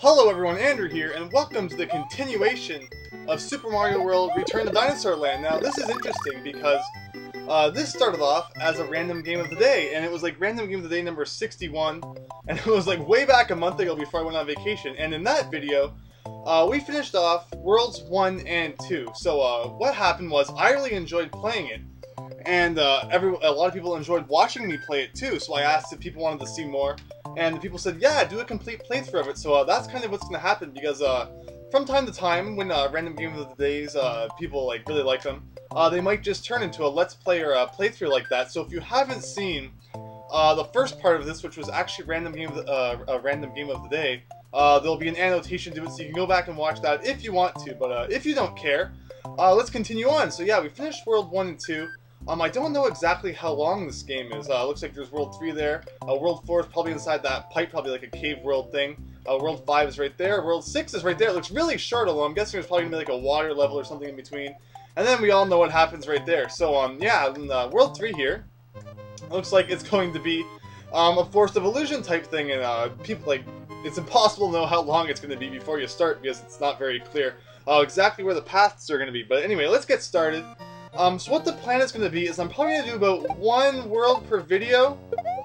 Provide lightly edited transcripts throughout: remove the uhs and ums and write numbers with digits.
Hello everyone, Andrew here, and welcome to the continuation of Super Mario World Return to Dinosaur Land. Now, this is interesting because this started off as a random game of the day, and it was like random game of the day number 61, and it was like way back a month ago before I went on vacation. And in that video, we finished off Worlds 1 and 2. So what happened was I really enjoyed playing it, and a lot of people enjoyed watching me play it too. So I asked if people wanted to see more. And the people said, yeah, do a complete playthrough of it. So that's kind of what's going to happen, because from time to time, when random game of the days, people like really like them, they might just turn into a let's play or a playthrough like that. So if you haven't seen the first part of this, which was actually random game of the day, there'll be an annotation to it, so you can go back and watch that if you want to. But if you don't care, let's continue on. So yeah, we finished World 1 and 2. I don't know exactly how long this game is. Looks like there's World 3 there. World 4 is probably inside that pipe, probably like a cave world thing. World 5 is right there. World 6 is right there. It looks really short, although I'm guessing there's probably going to be like a water level or something in between. And then we all know what happens right there. So, yeah, in World 3 here, looks like it's going to be a forced evolution type thing. And people, like, it's impossible to know how long it's going to be before you start, because it's not very clear exactly where the paths are going to be. But anyway, let's get started. So what the plan is going to be is I'm probably going to do about one world per video,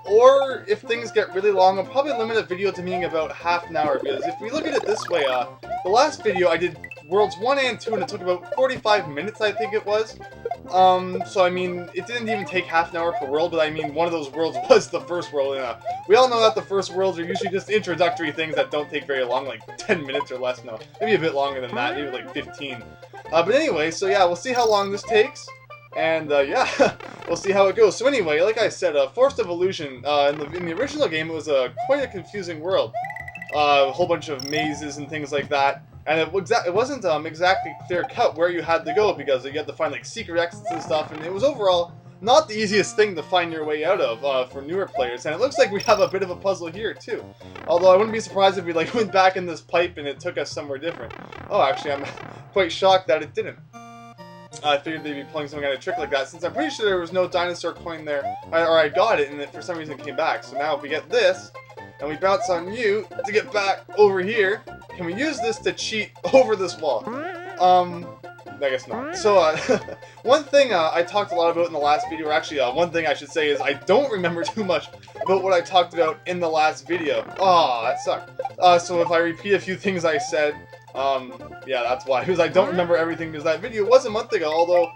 or if things get really long, I'll probably limit a video to being about half an hour, because if we look at it this way, the last video I did Worlds 1 and 2, and it took about 45 minutes, I think it was. So I mean, it didn't even take half an hour per world, but I mean, one of those worlds was the first world, and we all know that the first worlds are usually just introductory things that don't take very long, like 10 minutes or less, no, maybe a bit longer than that, maybe like 15. But anyway, so yeah, we'll see how long this takes, and yeah, we'll see how it goes. So anyway, like I said, Forced Evolution, in the original game, it was quite a confusing world. A whole bunch of mazes and things like that, and it wasn't exactly clear-cut where you had to go, because you had to find like secret exits and stuff, and it was overall not the easiest thing to find your way out of for newer players. And it looks like we have a bit of a puzzle here too, although I wouldn't be surprised if we like went back in this pipe and it took us somewhere different. Oh, actually, I'm quite shocked that it didn't. I figured they'd be playing some kind of trick like that, since I'm pretty sure there was no dinosaur coin there, or I got it and it for some reason came back. So now if we get this, and we bounce on you to get back over here, can we use this to cheat over this wall? I guess not. So, one thing I talked a lot about in the last video, or actually one thing I should say is I don't remember too much about what I talked about in the last video. Aw, that sucked. So if I repeat a few things I said, yeah, that's why, because I don't remember everything, because that video was a month ago, although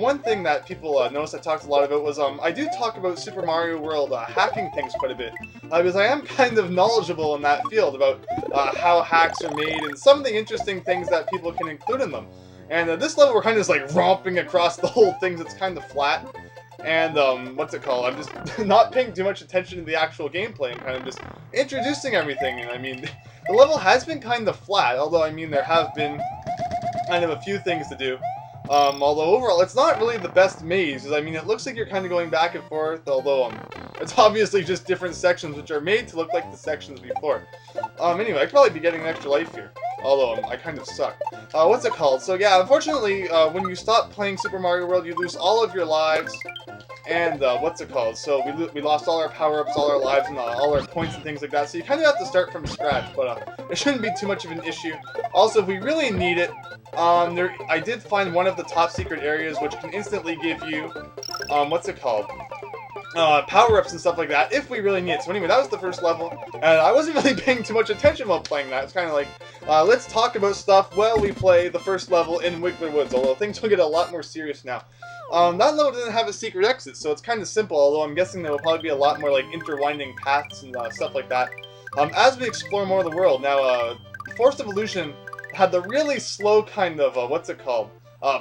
one thing that people noticed I talked a lot about was I do talk about Super Mario World hacking things quite a bit, because I am kind of knowledgeable in that field about how hacks are made and some of the interesting things that people can include in them. And this level we're kind of just like romping across the whole thing. It's kind of flat, and what's it called? I'm just not paying too much attention to the actual gameplay and kind of just introducing everything. And I mean, the level has been kind of flat, although I mean there have been kind of a few things to do. Although overall, it's not really the best maze, because I mean, it looks like you're kind of going back and forth, although, it's obviously just different sections, which are made to look like the sections before. Anyway, I could probably be getting an extra life here, although, I kind of suck. What's it called? So yeah, unfortunately, when you stop playing Super Mario World, you lose all of your lives, and, what's it called? So we lost all our power-ups, all our lives, and all our points and things like that, so you kind of have to start from scratch, but, it shouldn't be too much of an issue. Also, if we really need it, I did find one of the top secret areas which can instantly give you, what's it called? Power-ups and stuff like that, if we really need it. So anyway, that was the first level, and I wasn't really paying too much attention while playing that. It's kind of like, let's talk about stuff while we play the first level in Wiggler Woods, although things will get a lot more serious now. That level didn't have a secret exit, so it's kind of simple, although I'm guessing there will probably be a lot more, like, interwinding paths and stuff like that. As we explore more of the world, now, Forced Evolution had the really slow kind of, what's it called?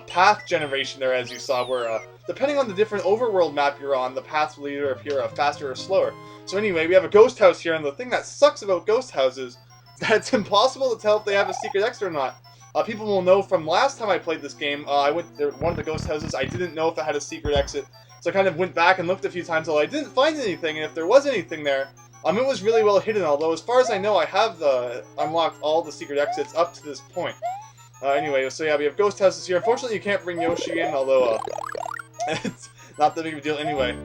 Path generation there, as you saw, where, depending on the different overworld map you're on, the paths will either appear faster or slower. So anyway, we have a ghost house here, and the thing that sucks about ghost houses is that it's impossible to tell if they have a secret exit or not. People will know from last time I played this game, I went to one of the ghost houses, I didn't know if it had a secret exit, so I kind of went back and looked a few times, although I didn't find anything, and if there was anything there, it was really well hidden, although as far as I know, I have unlocked all the secret exits up to this point. Anyway, so yeah, we have ghost houses here. Unfortunately, you can't bring Yoshi in, although, not that big of a deal anyway.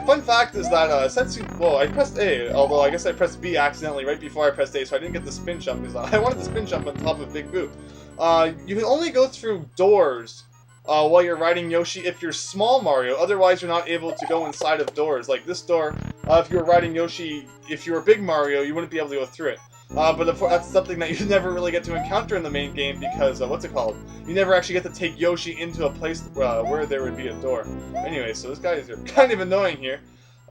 Fun fact is that since you, whoa, I pressed A, although I guess I pressed B accidentally right before I pressed A, so I didn't get the spin jump because I wanted the spin jump on top of Big Boo. You can only go through doors while you're riding Yoshi if you're small Mario. Otherwise, you're not able to go inside of doors. Like this door, if you were riding Yoshi, if you were big Mario, you wouldn't be able to go through it. But that's something that you never really get to encounter in the main game because, what's it called? You never actually get to take Yoshi into a place where there would be a door. Anyway, so this guy is kind of annoying here.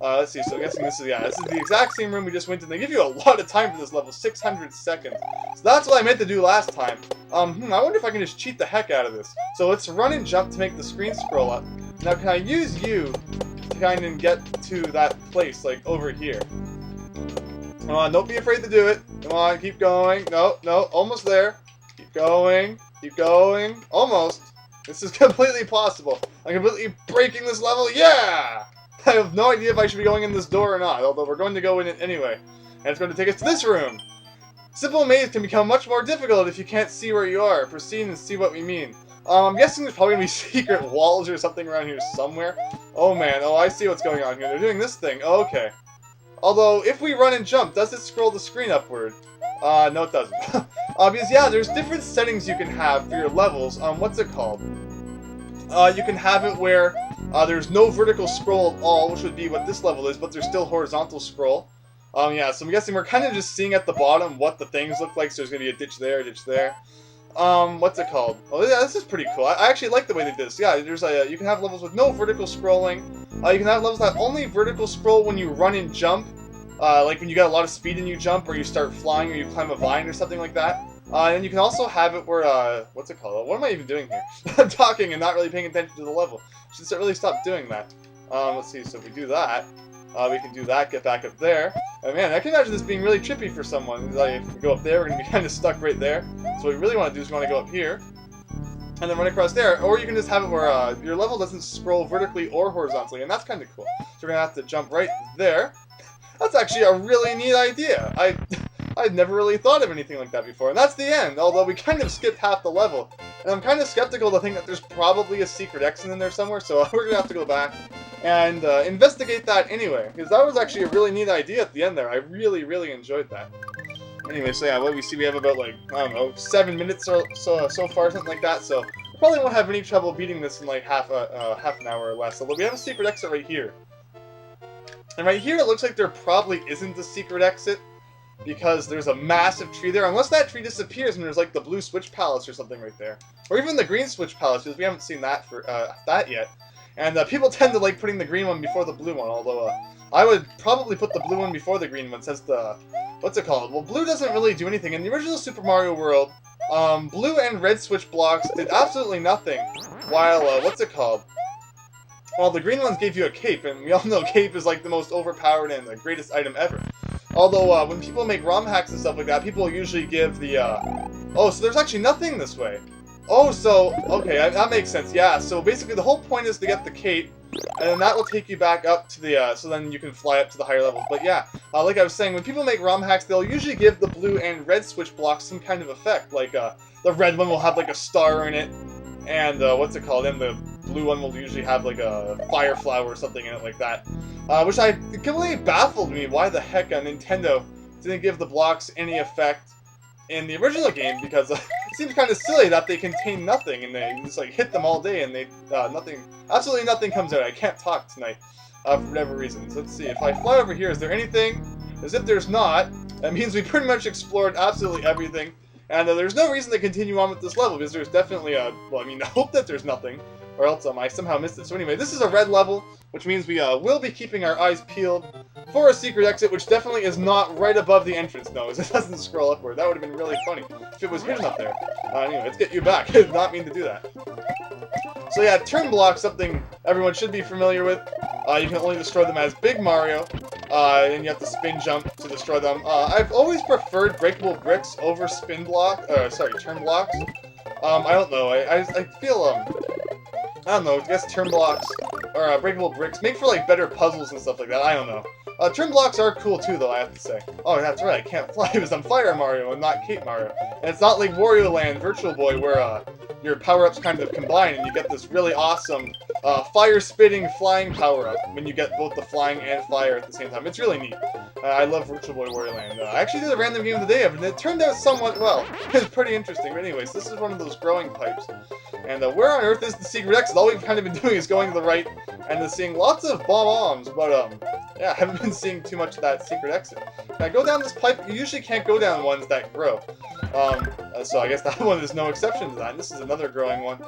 Let's see, so I'm guessing this is the exact same room we just went in. They give you a lot of time for this level, 600 seconds. So that's what I meant to do last time. I wonder if I can just cheat the heck out of this. So let's run and jump to make the screen scroll up. Now, can I use you to kind of get to that place, like over here? Come on, don't be afraid to do it. Come on, keep going. No, almost there. Keep going, almost. This is completely possible. I'm completely breaking this level, yeah! I have no idea if I should be going in this door or not, although we're going to go in it anyway. And it's going to take us to this room. Simple maze can become much more difficult if you can't see where you are. Proceed and see what we mean. I'm guessing there's probably going to be secret walls or something around here somewhere. Oh man, oh I see what's going on here. They're doing this thing, okay. Although, if we run and jump, does it scroll the screen upward? No it doesn't. Because, yeah, there's different settings you can have for your levels. What's it called? You can have it where there's no vertical scroll at all, which would be what this level is, but there's still horizontal scroll. Yeah, so I'm guessing we're kind of just seeing at the bottom what the things look like, so there's going to be a ditch there, a ditch there. What's it called? Oh, yeah, this is pretty cool. I actually like the way they did this. Yeah, there's you can have levels with no vertical scrolling. You can have levels that only vertical scroll when you run and jump. Like when you got a lot of speed and you jump, or you start flying, or you climb a vine, or something like that. And you can also have it where, what's it called? What am I even doing here? I'm talking and not really paying attention to the level. I should really stop doing that. Let's see, so if we do that, we can do that, get back up there. And man, I can imagine this being really trippy for someone. Like, if we go up there, we're going to be kind of stuck right there. So what we really want to do is we want to go up here, and then run across there. Or you can just have it where your level doesn't scroll vertically or horizontally, and that's kind of cool. So we're going to have to jump right there. That's actually a really neat idea. I'd never really thought of anything like that before. And that's the end, although we kind of skipped half the level. And I'm kind of skeptical to think that there's probably a secret exit in there somewhere, so we're going to have to go back and investigate that anyway. Because that was actually a really neat idea at the end there. I really, really enjoyed that. Anyway, so yeah, what we see, we have about, like, I don't know, 7 minutes or so far, something like that. So we probably won't have any trouble beating this in like half an hour or less. Although we have a secret exit right here. And right here, it looks like there probably isn't a secret exit, because there's a massive tree there, unless that tree disappears and there's like the blue switch palace or something right there. Or even the green switch palace, because we haven't seen that for that yet. And people tend to like putting the green one before the blue one, although I would probably put the blue one before the green one, since the, what's it called? Well, blue doesn't really do anything. In the original Super Mario World, blue and red switch blocks did absolutely nothing, while, what's it called? Well, the green ones gave you a cape, and we all know cape is like the most overpowered and the greatest item ever. Although, when people make ROM hacks and stuff like that, people usually give the, oh, so there's actually nothing this way. Oh, so, okay, that makes sense, yeah. So basically the whole point is to get the cape, and then that will take you back up to the, so then you can fly up to the higher levels. But yeah, like I was saying, when people make ROM hacks, they'll usually give the blue and red switch blocks some kind of effect. Like, the red one will have like a star in it, and, what's it called? And the blue one will usually have like a fire flower or something in it like that. Which completely baffled me why the heck Nintendo didn't give the blocks any effect in the original game, because it seems kind of silly that they contain nothing and they just like hit them all day and they absolutely nothing comes out. I can't talk tonight for whatever reason. So let's see, if I fly over here, is there anything? As if there's not, that means we pretty much explored absolutely everything, and there's no reason to continue on with this level, because there's definitely well, I mean, I hope that there's nothing, or else I somehow missed it. So anyway, this is a red level, which means we will be keeping our eyes peeled for a secret exit, which definitely is not right above the entrance nose. It doesn't scroll upward. That would have been really funny if it was hidden up there. Anyway, let's get you back. I did not mean to do that. So yeah, turn blocks, something everyone should be familiar with. You can only destroy them as Big Mario, and you have to spin jump to destroy them. I've always preferred breakable bricks over turn blocks. I don't know. I feel I don't know. I guess turn blocks or breakable bricks make for like better puzzles and stuff like that. I don't know. Turn blocks are cool too, though, I have to say. Oh, that's right. I can't fly because I'm Fire Mario and not Cape Mario. And it's not like Wario Land Virtual Boy where your power-ups kind of combine, and you get this really awesome fire-spitting flying power-up when you get both the flying and fire at the same time. It's really neat. I love Virtual Boy Warrior Land. I actually did a random game of the day of it, and it turned out somewhat well. It was pretty interesting. But anyways, this is one of those growing pipes. And where on earth is the secret exit? All we've kind of been doing is going to the right and then seeing lots of bombs, but yeah, I haven't been seeing too much of that secret exit. Now, go down this pipe. You usually can't go down ones that grow. So I guess that one is no exception to that. And this is another growing one.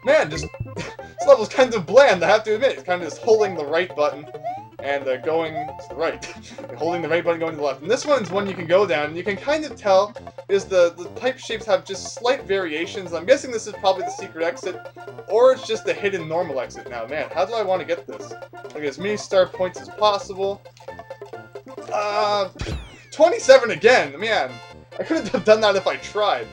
Man, just this level's kind of bland, I have to admit. It's kind of just holding the right button and going to the right. Holding the right button going to the left. And this one's one you can go down, and you can kind of tell is the pipe shapes have just slight variations. I'm guessing this is probably the secret exit, or it's just the hidden normal exit. Now, man, how do I want to get this? Like as many star points as possible. 27 again, man. I couldn't have done that if I tried.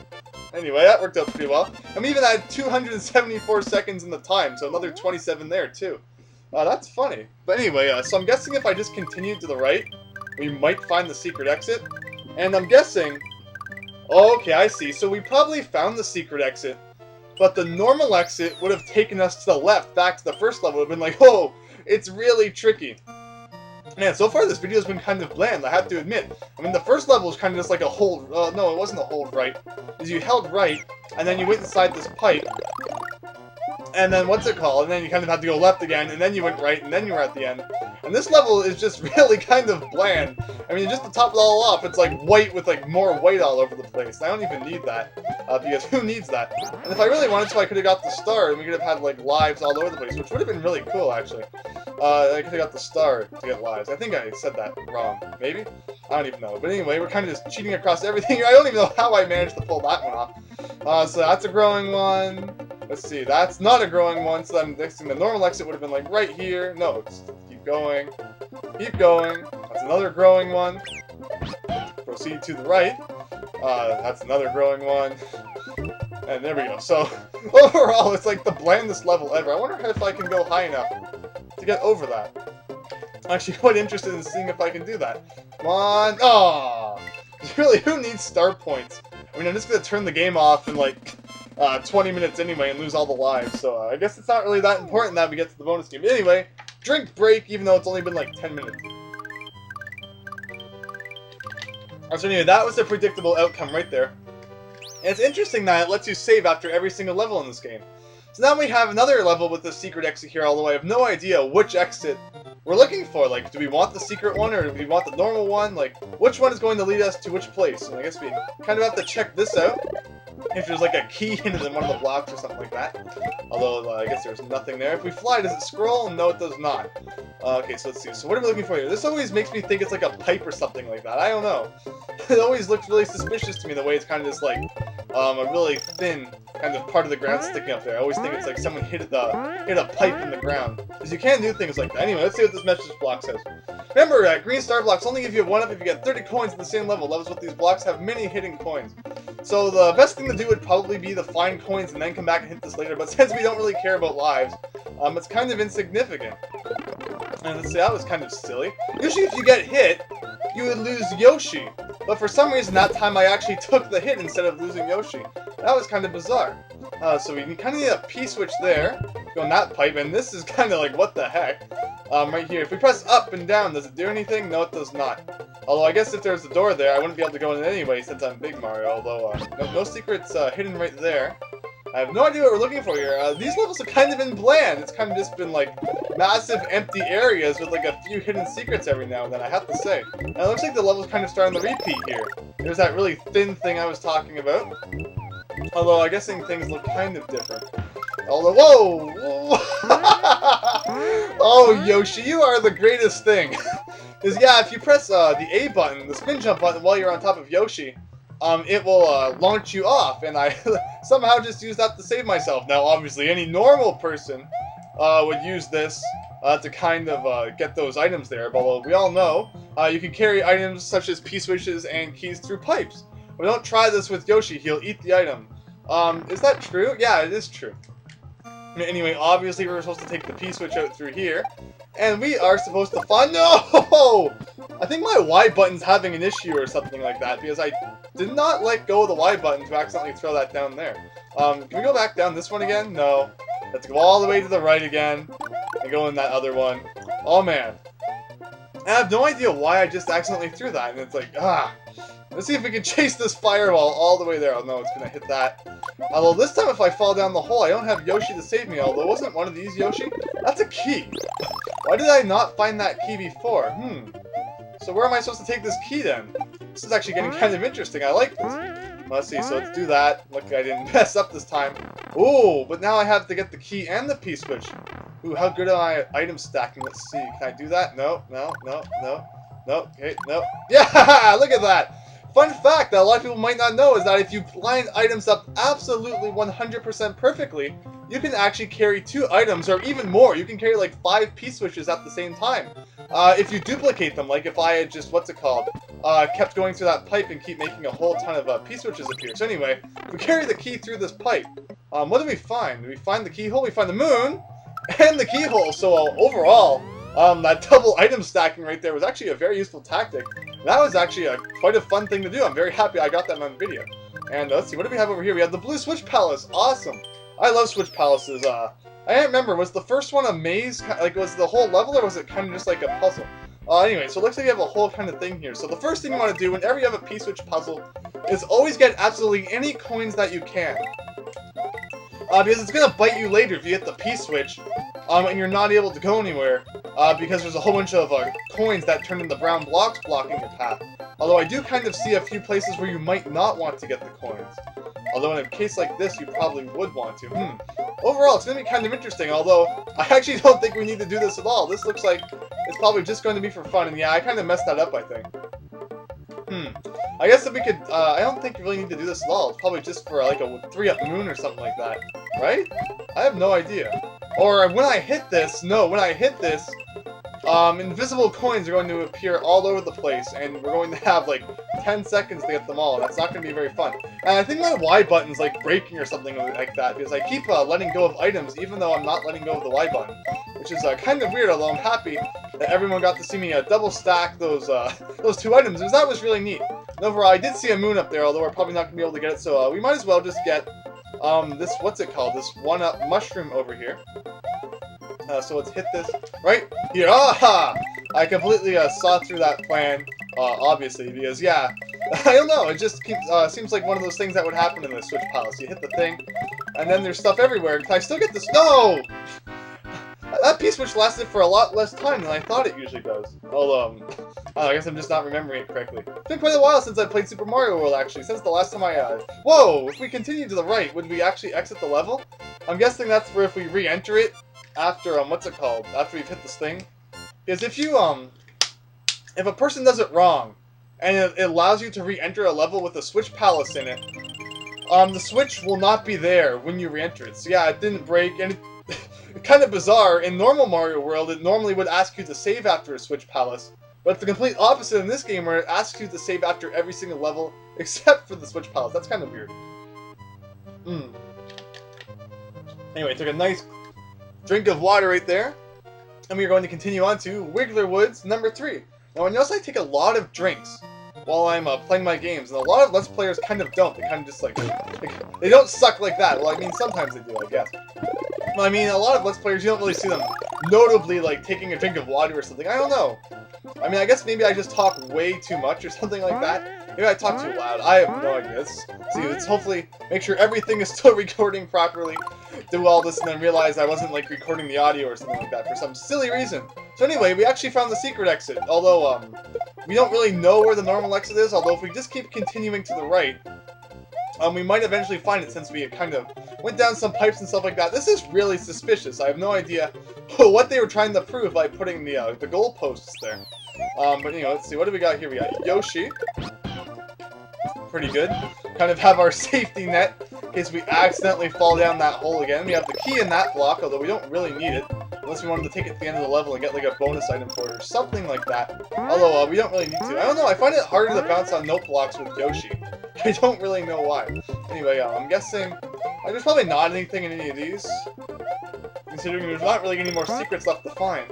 Anyway, that worked out pretty well. I'm even at 274 seconds in the time, so another 27 there, too. That's funny. But anyway, so I'm guessing if I just continued to the right, we might find the secret exit. And I'm guessing... Oh, okay, I see. So we probably found the secret exit, but the normal exit would have taken us to the left, back to the first level. It would have been like, oh, it's really tricky. Man, so far this video has been kind of bland, I have to admit. I mean, the first level was kind of just like a hold... no, it wasn't a hold right. Is you held right, and then you went inside this pipe. And then, what's it called? And then you kind of had to go left again, and then you went right, and then you were at the end. And this level is just really kind of bland. I mean, just to top it all off, it's like white with like more white all over the place. I don't even need that, because who needs that? And if I really wanted to, I could have got the star, and we could have had like lives all over the place, which would have been really cool, actually. I could have got the star to get lives. I think I said that wrong. Maybe? I don't even know. But anyway, we're kind of just cheating across everything. I don't even know how I managed to pull that one off. So that's a growing one. Let's see, that's not a growing one, so I'm guessing the normal exit would have been like right here. No, just keep going. Keep going. That's another growing one. Proceed to the right. That's another growing one. And there we go. So, overall, it's like the blandest level ever. I wonder if I can go high enough to get over that. I'm actually quite interested in seeing if I can do that. Come on. Aww. Really, who needs star points? I mean, I'm just going to turn the game off in like 20 minutes anyway and lose all the lives. So I guess it's not really that important that we get to the bonus game. But anyway, drink break, even though it's only been like 10 minutes. So anyway, that was a predictable outcome right there. And it's interesting that it lets you save after every single level in this game. So now we have another level with the secret exit here all the way. I have no idea which exit we're looking for. Like, do we want the secret one or do we want the normal one? Like, which one is going to lead us to which place? And I guess we kind of have to check this out. If there's like a key hidden in one of the blocks or something like that. Although, I guess there's nothing there. If we fly, does it scroll? No, it does not. Okay, so let's see. So what are we looking for here? This always makes me think it's like a pipe or something like that. I don't know. It always looks really suspicious to me the way it's kind of just like a really thin kind of part of the ground sticking up there. I always think it's like someone hit a pipe in the ground. Because you can do things like that. Anyway, let's see what this message block says. Remember, green star blocks only give you 1 up if you get 30 coins in the same level. Levels with these blocks have many hidden coins. So the best thing to do would probably be to find coins and then come back and hit this later. But since we don't really care about lives, it's kind of insignificant. And let's see, that was kind of silly. Usually if you get hit, you would lose Yoshi. But for some reason that time I actually took the hit instead of losing Yoshi. That was kind of bizarre. So we kind of need a P-switch there. Go in that pipe, and this is kind of like, what the heck? Right here. If we press up and down, does it do anything? No, it does not. Although I guess if there's a door there, I wouldn't be able to go in it anyway since I'm Big Mario. Although, no secrets hidden right there. I have no idea what we're looking for here. These levels have kind of been bland. It's kind of just been like massive empty areas with like a few hidden secrets every now and then, I have to say. And it looks like the level's kind of starting to repeat here. There's that really thin thing I was talking about. Although I'm guessing things look kind of different. Although, whoa! Oh, Yoshi, you are the greatest thing. Because, yeah, if you press the A button, the spin jump button, while you're on top of Yoshi, it will launch you off, and I somehow just used that to save myself. Now, obviously, any normal person would use this to kind of get those items there, but we all know you can carry items such as P-switches and keys through pipes. But don't try this with Yoshi, he'll eat the item. Is that true? Yeah, it is true. Anyway, obviously we're supposed to take the P-switch out through here, and we are supposed to find— No! I think my Y button's having an issue or something like that, because I did not let go of the Y button to accidentally throw that down there. Can we go back down this one again? No. Let's go all the way to the right again. And go in that other one. Oh, man. And I have no idea why I just accidentally threw that. And it's like, Let's see if we can chase this fireball all the way there. Oh, no, it's going to hit that. Although this time if I fall down the hole, I don't have Yoshi to save me. Although, wasn't one of these Yoshi? That's a key. Why did I not find that key before? So where am I supposed to take this key then? This is actually getting kind of interesting. I like this. Let's see, so let's do that. Look, I didn't mess up this time. Ooh, but now I have to get the key and the P-switch. Ooh, how good am I at item stacking? Let's see. Can I do that? No, no, no, no. No, okay, no. Yeah, look at that. Fun fact that a lot of people might not know is that if you line items up absolutely 100% perfectly, you can actually carry 2 items, or even more. You can carry like 5 P-switches at the same time. If you duplicate them, like if I had just, kept going through that pipe and keep making a whole ton of P-switches appear. So anyway, if we carry the key through this pipe, what do we find? Do we find the keyhole? We find the moon and the keyhole. So overall, that double item stacking right there was actually a very useful tactic. That was actually quite a fun thing to do. I'm very happy I got that on video. And let's see, what do we have over here? We have the Blue Switch Palace. Awesome. I love Switch Palaces. I can't remember, was the first one a maze? Like, was the whole level, or was it kind of just like a puzzle? Anyway, so it looks like you have a whole kind of thing here. So the first thing you want to do whenever you have a P-switch puzzle is always get absolutely any coins that you can. Because it's going to bite you later if you hit the P-switch, and you're not able to go anywhere, because there's a whole bunch of coins that turn into brown blocks blocking your path. Although I do kind of see a few places where you might not want to get the coins. Although in a case like this, you probably would want to. Overall, it's going to be kind of interesting, although I actually don't think we need to do this at all. This looks like it's probably just going to be for fun, and yeah, I kind of messed that up, I think. I guess if we could, I don't think you really need to do this at all. It's probably just for like a 3-up moon or something like that, right? I have no idea. Or when I hit this, invisible coins are going to appear all over the place, and we're going to have like 10 seconds to get them all, and that's not going to be very fun. And I think my Y button's like breaking or something like that, because I keep letting go of items even though I'm not letting go of the Y button. Which is kind of weird, although I'm happy that everyone got to see me double stack those 2 items, because that was really neat. And overall, I did see a moon up there, although we're probably not going to be able to get it, so we might as well just get this, this 1-up mushroom over here. So let's hit this right here. Aha! I completely saw through that plan, obviously, because, yeah, I don't know, it just seems like one of those things that would happen in the Switch Palace. You hit the thing, and then there's stuff everywhere. Can I still get this? No! That P-switch lasted for a lot less time than I thought it usually does. Although, I guess I'm just not remembering it correctly. It's been quite a while since I played Super Mario World, actually, since the last time I, Whoa! If we continue to the right, would we actually exit the level? I'm guessing that's for if we re-enter it after, after we've hit this thing. Because if you, if a person does it wrong, and it allows you to re-enter a level with a Switch Palace in it, the Switch will not be there when you re-enter it. So yeah, it didn't break, and it's kind of bizarre. In normal Mario World, it normally would ask you to save after a Switch Palace, but it's the complete opposite in this game, where it asks you to save after every single level except for the Switch Palace. That's kind of weird. Anyway, took a nice drink of water right there, and we are going to continue on to Wiggler Woods number 3. Now, I notice I take a lot of drinks while I'm playing my games, and a lot of Let's Players kind of don't. They kind of just like they don't suck like that. Well, I mean, sometimes they do, I guess. Well, I mean, a lot of Let's Players, you don't really see them notably, like, taking a drink of water or something. I don't know. I mean, I guess maybe I just talk way too much or something like that. Maybe I talk too loud. I have no idea. Let's hopefully make sure everything is still recording properly. Do all this and then realize I wasn't, like, recording the audio or something like that for some silly reason. So anyway, we actually found the secret exit. Although, we don't really know where the normal exit is. Although, if we just keep continuing to the right, we might eventually find it, since we kind of went down some pipes and stuff like that. This is really suspicious. I have no idea what they were trying to prove by putting the goalposts there. But, you know, let's see. What do we got here? We got Yoshi. Pretty good. Kind of have our safety net in case we accidentally fall down that hole again. We have the key in that block, although we don't really need it. Unless we wanted to take it to the end of the level and get, like, a bonus item for it or something like that. Although, we don't really need to. I don't know. I find it harder to bounce on note blocks with Yoshi. I don't really know why. Anyway, I'm guessing there's probably not anything in any of these, considering there's not really any more secrets left to find.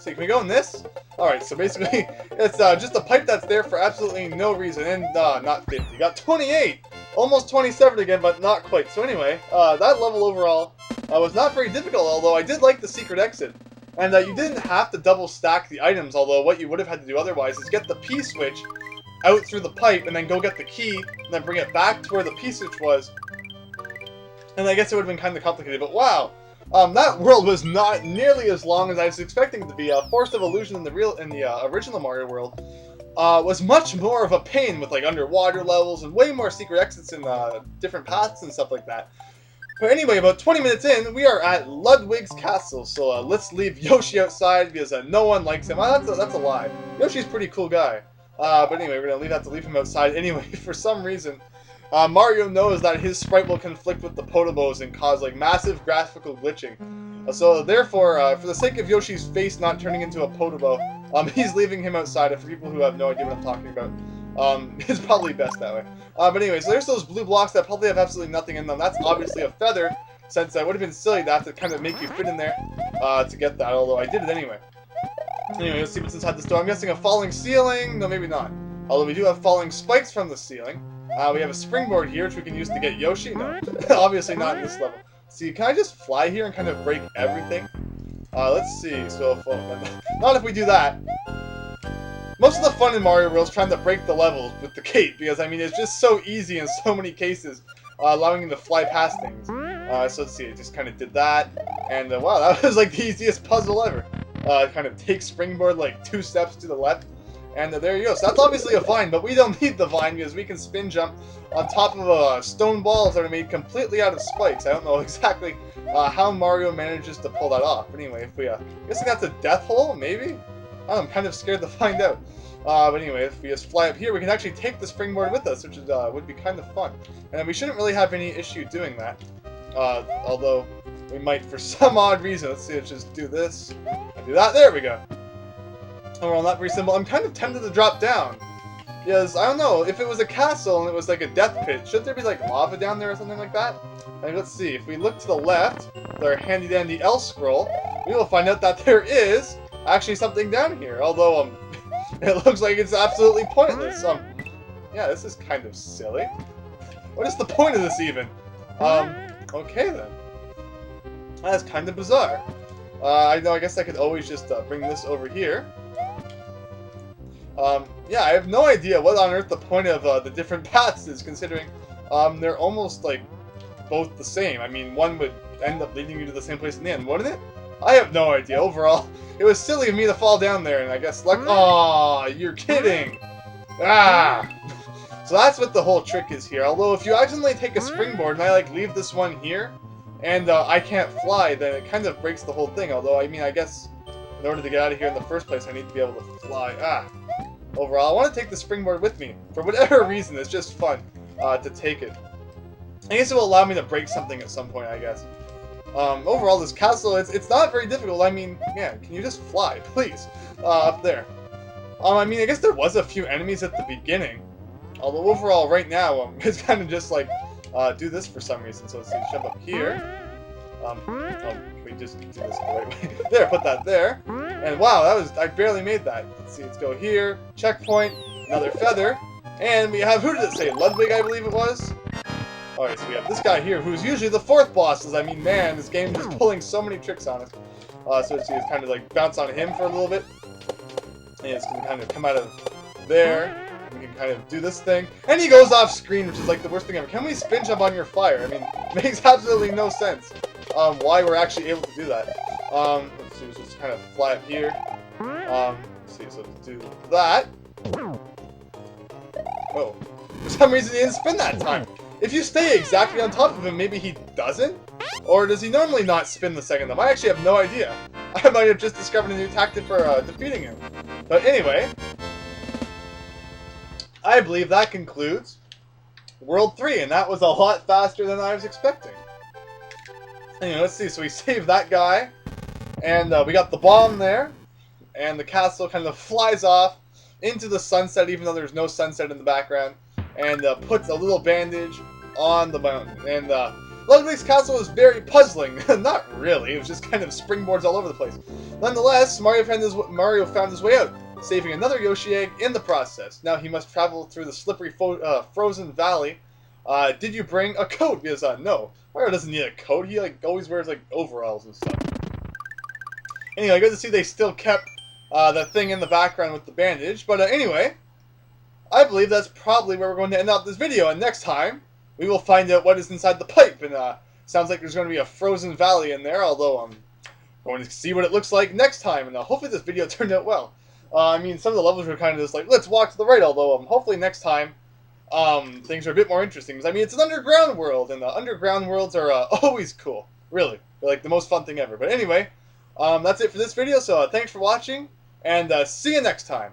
So can we go in this? Alright, so basically, it's just a pipe that's there for absolutely no reason, and not 50. Got 28! Almost 27 again, but not quite. So anyway, that level overall was not very difficult, although I did like the secret exit. And you didn't have to double stack the items, although what you would have had to do otherwise is get the P-switch out through the pipe, and then go get the key, and then bring it back to where the P-switch was. And I guess it would have been kind of complicated, but wow! That world was not nearly as long as I was expecting it to be. Forest of Illusion in the original Mario world was much more of a pain with like underwater levels and way more secret exits and different paths and stuff like that. But anyway, about 20 minutes in, we are at Ludwig's castle. So let's leave Yoshi outside because no one likes him. That's a lie. Yoshi's a pretty cool guy. But anyway, we're gonna have to leave him outside anyway. For some reason, Mario knows that his sprite will conflict with the Potobos and cause like massive graphical glitching. So therefore, for the sake of Yoshi's face not turning into a Podobo, he's leaving him outside. For people who have no idea what I'm talking about, it's probably best that way. But anyway, so there's those blue blocks that probably have absolutely nothing in them. That's obviously a feather, since it would have been silly to have to kind of make you fit in there to get that, although I did it anyway. Anyway, let's see what's inside this door. I'm guessing a falling ceiling? No, maybe not. Although we do have falling spikes from the ceiling. We have a springboard here, which we can use to get Yoshi. No, obviously not in this level. See, can I just fly here and kind of break everything? Let's see. So, not if we do that. Most of the fun in Mario World is trying to break the levels with the cape, because, I mean, it's just so easy in so many cases, allowing you to fly past things. So let's see, I just kind of did that, and wow, that was like the easiest puzzle ever. Kind of take springboard like 2 steps to the left, and there you go. So that's obviously a vine, but we don't need the vine because we can spin jump on top of stone balls that are made completely out of spikes. I don't know exactly how Mario manages to pull that off. But anyway, if we, I guess that's a death hole, maybe? I'm kind of scared to find out. But anyway, if we just fly up here, we can actually take the springboard with us, which is, would be kind of fun. And we shouldn't really have any issue doing that. Although we might for some odd reason. Let's see, let's just do this and do that. There we go. Oh, well, not very simple. I'm kind of tempted to drop down. Because, I don't know, if it was a castle and it was like a death pit, should there be like lava down there or something like that? And let's see, if we look to the left, with our handy dandy L scroll, we will find out that there is actually something down here. Although, it looks like it's absolutely pointless. Yeah, this is kind of silly. What is the point of this even? Okay then. That's kind of bizarre. I know, I guess I could always just bring this over here. Yeah, I have no idea what on earth the point of the different paths is, considering they're almost like both the same. I mean, one would end up leading you to the same place in the end, wouldn't it? I have no idea. Overall, it was silly of me to fall down there, and I guess like, aw, you're kidding. Ah. So that's what the whole trick is here. Although if you accidentally take a springboard and I like leave this one here, and I can't fly, then it kind of breaks the whole thing. Although, I mean, I guess in order to get out of here in the first place, I need to be able to fly. Ah. Overall, I want to take the springboard with me. For whatever reason, it's just fun to take it. I guess it will allow me to break something at some point, I guess. Overall, this castle, it's not very difficult. I mean, yeah, can you just fly, please? Up there. I mean, I guess there was a few enemies at the beginning. Although overall, right now, it's kind of just like, do this for some reason. So let's see, jump up here. Can we just do this the right way? There, put that there. And wow, I barely made that. Let's see, let's go here. Checkpoint, another feather. And we have, who did it say? Ludwig, I believe it was? Alright, so we have this guy here, who's usually the 4th boss. I mean, man, this game is pulling so many tricks on us. So let's see, it's kind of like bounce on him for a little bit. And it's going to kind of come out of there. We can kind of do this thing. And he goes off screen, which is like the worst thing ever. Can we spin jump on your fire? I mean, it makes absolutely no sense why we're actually able to do that. Let's see, let's just kind of fly up here. Let's see, so let's do that. Oh, for some reason he didn't spin that time. If you stay exactly on top of him, maybe he doesn't? Or does he normally not spin the second time? I actually have no idea. I might have just discovered a new tactic for defeating him. But anyway, I believe that concludes World 3, and that was a lot faster than I was expecting. Anyway, let's see, so we saved that guy, and we got the bomb there, and the castle kind of flies off into the sunset, even though there's no sunset in the background, and puts a little bandage on the mountain. And Ludwig's castle is very puzzling. Not really, it was just kind of springboards all over the place. Nonetheless, Mario found his way out, saving another Yoshi egg in the process. Now he must travel through the slippery frozen valley Did you bring a coat? Because no, Mario doesn't need a coat. He like always wears like overalls and stuff. Anyway, good to see they still kept the thing in the background with the bandage. But anyway, I believe that's probably where we're going to end up this video. And next time, we will find out what is inside the pipe. And sounds like there's going to be a frozen valley in there. Although I'm going to see what it looks like next time. And hopefully this video turned out well. I mean, some of the levels were kind of just like, let's walk to the right. Although hopefully next time, things are a bit more interesting. Because I mean, it's an underground world, and the underground worlds are always cool. Really, they're like the most fun thing ever. But anyway. That's it for this video, so thanks for watching, and see you next time.